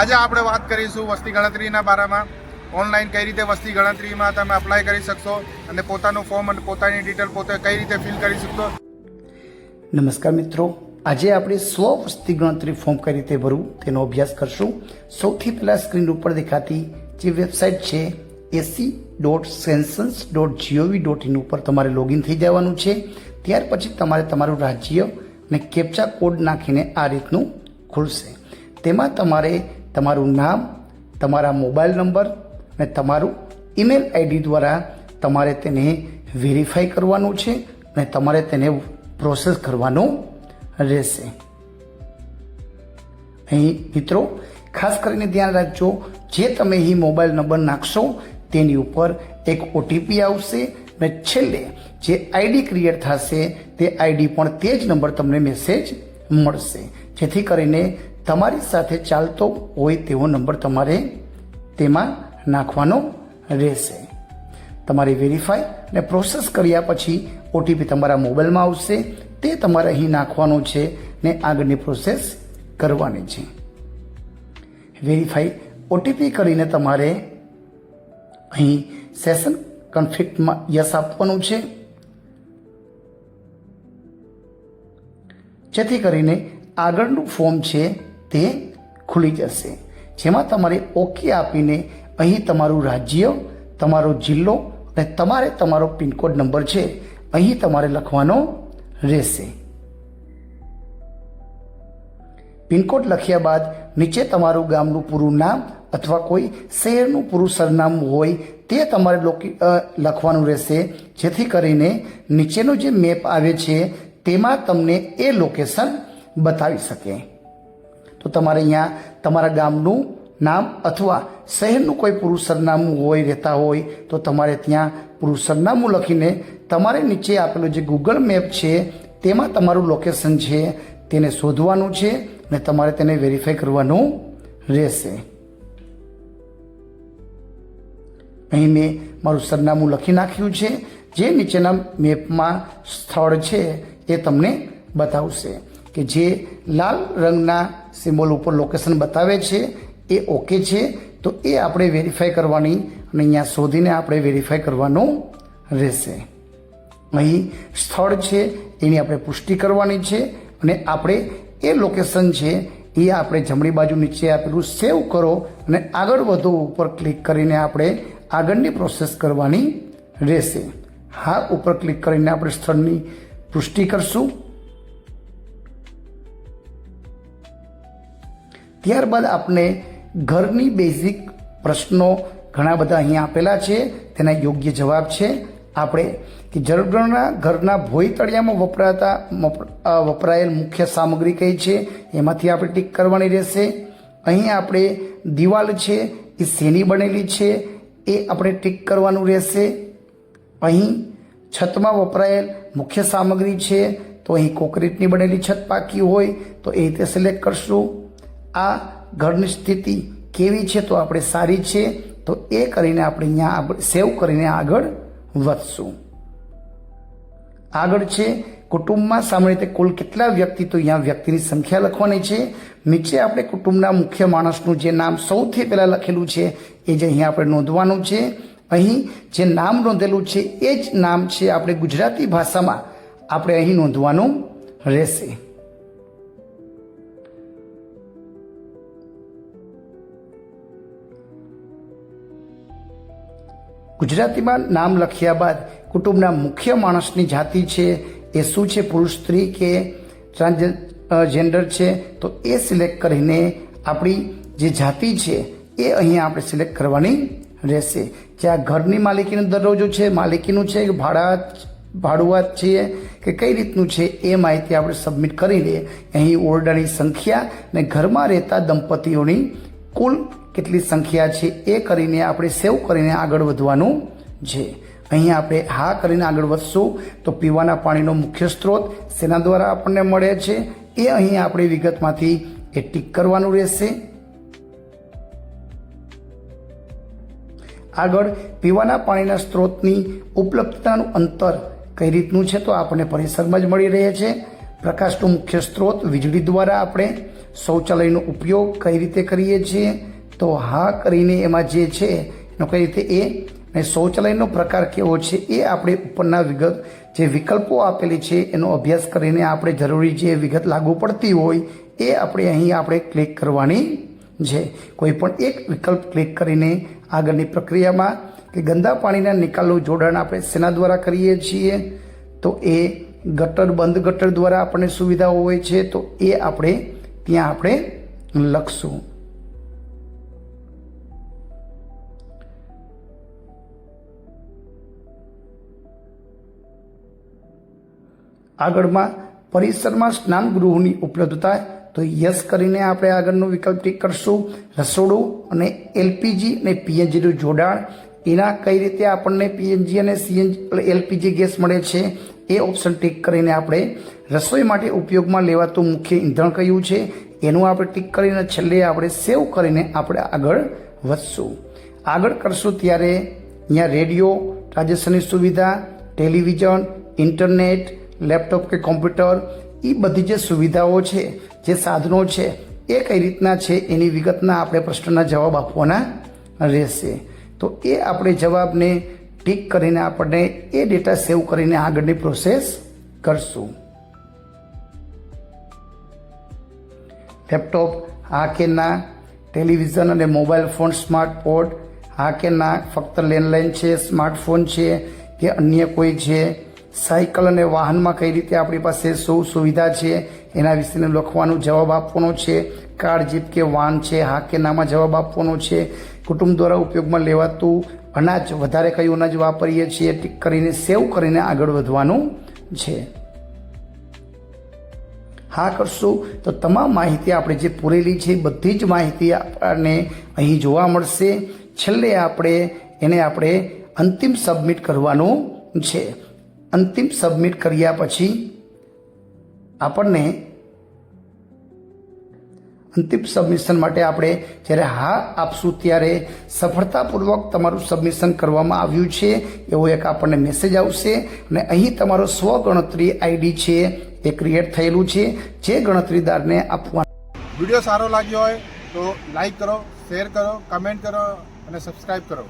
આજે આપણે વાત કરીશું વસ્તી ગણતરીના બારામાં. ઓનલાઈન કઈ રીતે વસ્તી ગણતરીમાં તમે અપ્લાય કરી શકશો અને પોતાનું ફોર્મ અને પોતાની ડિટેલ પોતે કઈ રીતે ફિલ કરી શકશો. નમસ્કાર મિત્રો, આજે આપણે સ્વ વસ્તી ગણતરી ફોર્મ કઈ રીતે ભરવું તેનો અભ્યાસ કરશું. સૌથી પહેલાં સ્ક્રીન ઉપર દેખાતી જે વેબસાઇટ છે ac.census.gov.in ઉપર તમારે લોગિન થઈ જવાનું છે. ત્યાર પછી તમારે તમારું રાજ્ય અને કેપ્ચા કોડ નાખીને આ રીતનું ખુલશે. તેમાં તમારે તમારું નામ, તમારા મોબાઈલ નંબર અને તમારું ઈમેલ આઈડી દ્વારા તમારે તેને વેરીફાઈ કરવાનું છે અને તમારે તેને પ્રોસેસ કરવાનું રહેશે. અહીં મિત્રો ખાસ કરીને ધ્યાન રાખજો, જે તમે અહીં મોબાઈલ નંબર નાખશો તેની ઉપર એક ઓટીપી આવશે અને છેલ્લે જે આઈડી ક્રિએટ થશે તે આઈડી પણ તે જ નંબર તમને મેસેજ મળશે, જેથી કરીને તમારી સાથે ચાલતો હોય તેવો નંબર તમારે તેમાં નાખવાનો રહેશે. તમારે વેરીફાઈ અને પ્રોસેસ કર્યા પછી ઓટીપી તમારા મોબાઈલમાં આવશે, તે તમારે અહીં નાખવાનું છે ને આગળની પ્રોસેસ કરવાની છે. વેરીફાઈ ઓટીપી કરીને તમારે અહીં સેશન કન્ફ્લિક્ટમાં યસ આપવાનું છે, જેથી કરીને આગળનું ફોર્મ છે તે ખુલી જશે, જેમાં તમારે ઓકે આપીને અહીં તમારું રાજ્ય, તમારો જિલ્લો અને તમારે તમારો પિનકોડ નંબર છે અહીં તમારે લખવાનો રહેશે. પિનકોડ લખ્યા બાદ નીચે તમારું ગામનું પૂરું નામ અથવા કોઈ શહેરનું પૂરું સરનામું હોય તે તમારે લખવાનું રહેશે, જેથી કરીને નીચેનો જે મેપ આવે છે તેમાં તમને એ લોકેશન બતાવી શકે. તો તમારે અહીંયા તમારા ગામનું નામ અથવા શહેરનું કોઈ પૂરું સરનામું હોય, રહેતા હોય તો તમારે ત્યાં પૂરું સરનામું લખીને તમારે નીચે આપેલું જે ગૂગલ મેપ છે તેમાં તમારું લોકેશન છે તેને શોધવાનું છે અને તમારે તેને વેરીફાઈ કરવાનું રહેશે. અહીં મેં મારું સરનામું લખી નાખ્યું છે, જે નીચેના મેપમાં સ્થળ છે એ તમને બતાવશે કે જે લાલ રંગના સિમ્બોલ ઉપર લોકેશન બતાવે છે એ ઓકે છે, તો એ આપણે વેરીફાઈ કરવાની અને અહીંયા શોધીને આપણે વેરીફાઈ કરવાનું રહેશે. અહીં સ્થળ છે એની આપણે પુષ્ટિ કરવાની છે અને આપણે એ લોકેશન છે એ આપણે જમણી બાજુ નીચે આપેલું સેવ કરો અને આગળ વધો ઉપર ક્લિક કરીને આપણે આગળની પ્રોસેસ કરવાની રહેશે. હા ઉપર ક્લિક કરીને આપણે સ્થળની પુષ્ટિ કરશું. ત્યારબાદ આપણે ઘરની બેઝિક પ્રશ્નો ઘણા બધા અહીંયા આપેલા છે, તેના યોગ્ય જવાબ છે. આપણે કે ઘરના ભોય તળિયામાં વપરાયેલ મુખ્ય સામગ્રી કઈ છે એમાંથી આપણે ટીક કરવાની રહેશે. અહીં આપણે દિવાલ છે એ શેની બનેલી છે એ આપણે ટીક કરવાનું રહેશે. અહીં છતમાં વપરાયેલ મુખ્ય સામગ્રી છે તો અહીં કોન્ક્રીટની બનેલી છત પાકી હોય તો એ રીતે સિલેક્ટ કરશું. આ ઘરની સ્થિતિ કેવી છે તો આપણે સારી છે, તો એ કરીને આપણે અહીંયા સેવ કરીને આગળ વધશું. આગળ છે કુટુંબમાં સામાન્ય રીતે કુલ કેટલા વ્યક્તિ, તો અહીંયા વ્યક્તિની સંખ્યા લખવાની છે. નીચે આપણે કુટુંબના મુખ્ય માણસનું જે નામ સૌથી પહેલાં લખેલું છે એ જ અહીંયા આપણે નોંધવાનું છે. અહીં જે નામ નોંધેલું છે એ જ નામ છે આપણે ગુજરાતી ભાષામાં આપણે અહીં નોંધવાનું રહેશે. ગુજરાતીમાં નામ લખ્યા બાદ કુટુંબના મુખ્ય માણસની જાતિ છે એ શું છે, પુરુષ, સ્ત્રી કે ટ્રાન્સજેન્ડર છે, તો એ સિલેક્ટ કરીને આપણી જે જાતિ છે એ અહીંયા આપણે સિલેક્ટ કરવાની રહેશે. જે આ ઘરની માલિકીનો દરજ્જો છે, માલિકીનું છે કે ભાડુઆત છે કે કઈ રીતનું છે એ માહિતી આપણે સબમિટ કરીને અહીં ઓરડાની સંખ્યા અને ઘરમાં રહેતા દંપતીઓની કુલ કેટલી સંખ્યા છે એ કરીને આપણે સેવ કરીને આગળ વધવાનું છે. અહીં આપણે હા કરીને આગળ વધશું તો પીવાના પાણીનો મુખ્ય સ્ત્રોત શેના દ્વારા આપણને મળે છે એ અહીં આપણે વિગતમાંથી એ ટીક કરવાનું રહેશે. આગળ પીવાના પાણીના સ્ત્રોતની ઉપલબ્ધતાનું અંતર કઈ રીતનું છે તો આપણને પરિસરમાં જ મળી રહે છે, પ્રકાશનો મુખ્ય સ્ત્રોત વીજળી દ્વારા આપણે શૌચાલયનો ઉપયોગ કઈ રીતે કરીએ છીએ, તો હા કરીને એમાં જે છે એનો કઈ રીતે અને શૌચાલયનો પ્રકાર કેવો છે એ આપણે ઉપરના જે વિકલ્પો આપેલી છે એનો અભ્યાસ કરીને આપણે જરૂરી જે વિગત લાગુ પડતી હોય એ આપણે ક્લિક કરવાની છે. કોઈ પણ એક વિકલ્પ ક્લિક કરીને આગળની પ્રક્રિયામાં કે ગંદા પાણીના નિકાલનું જોડાણ આપણે શેના દ્વારા કરીએ છીએ, તો એ બંધ ગટર દ્વારા આપણને સુવિધાઓ હોય છે, તો એ ત્યાં આપણે લખશું. આગળમાં પરિસરમાં સ્નાન ગૃહની ઉપલબ્ધતા, તો યસ કરીને આપણે આગળનો વિકલ્પ ટીક કરશું. રસોડું અને એલપીજી અને પીએનજીનું જોડાણ, એના કઈ રીતે આપણને પીએનજી અને એલપીજી ગેસ મળે છે એ ઓપ્શન ટીક કરીને આપણે રસોઈ માટે ઉપયોગમાં લેવાતું મુખ્ય ઈંધણ કયું છે એનું આપણે ટીક કરીને છેલ્લે આપણે સેવ કરીને આપણે આગળ વધશું. આગળ કરશું ત્યારે અહીંયા રેડિયો, ટ્રાન્ઝેક્શનની સુવિધા, ટેલિવિઝન, ઇન્ટરનેટ, લેપટોપ કે કોમ્પ્યુટર, એ બધી જે સુવિધાઓ છે, જે સાધનો છે એ કઈ રીતના છે એની વિગતના આપણે પ્રશ્નના જવાબ આપવાના રહેશે. તો એ આપણે જવાબને ટીક કરીને આપણને એ ડેટા સેવ કરીને આગળની પ્રોસેસ કરશું. લેપટોપ હા કે ના, ટેલિવિઝન અને મોબાઈલ ફોન સ્માર્ટ પોર્ટ હા કે ના, ફક્ત લેન્ડલાઇન છે, સ્માર્ટફોન છે કે અન્ય કોઈ છે, સાયકલ અને વાહનમાં કઈ રીતે આપણી પાસે શું સુવિધા છે એના વિશેનું લખવાનું જવાબ આપવાનો છે, કાર, જીપ કે વાહન છે હા કે નામાં જવાબ આપવાનો છે, કુટુંબ દ્વારા ઉપયોગમાં લેવાતું અનાજ વધારે કયું અનાજ વાપરીએ છીએ ટીક કરીને સેવ કરીને આગળ વધવાનું છે. હા કરશું તો તમામ માહિતી આપણે જે પૂરેલી છે બધી જ માહિતી આપણને અહીં જોવા મળશે. છેલ્લે આપણે અંતિમ સબમિટ કરવાનું છે. અંતિમ સબમિટ કર્યા પછી આપણને અંતિમ સબમિશન માટે આપણે જ્યારે હા આપશું ત્યારે સફળતાપૂર્વક તમારું સબમિશન કરવામાં આવ્યું છે એવો એક આપણને મેસેજ આવશે અને અહીં તમારો સ્વગણતરી આઈડી છે એ ક્રિએટ થયેલું છે જે ગણતરીદારને આપવાનું. વિડીયો સારો લાગ્યો હોય તો લાઈક કરો, શેર કરો, કમેન્ટ કરો અને સબસ્ક્રાઈબ કરો.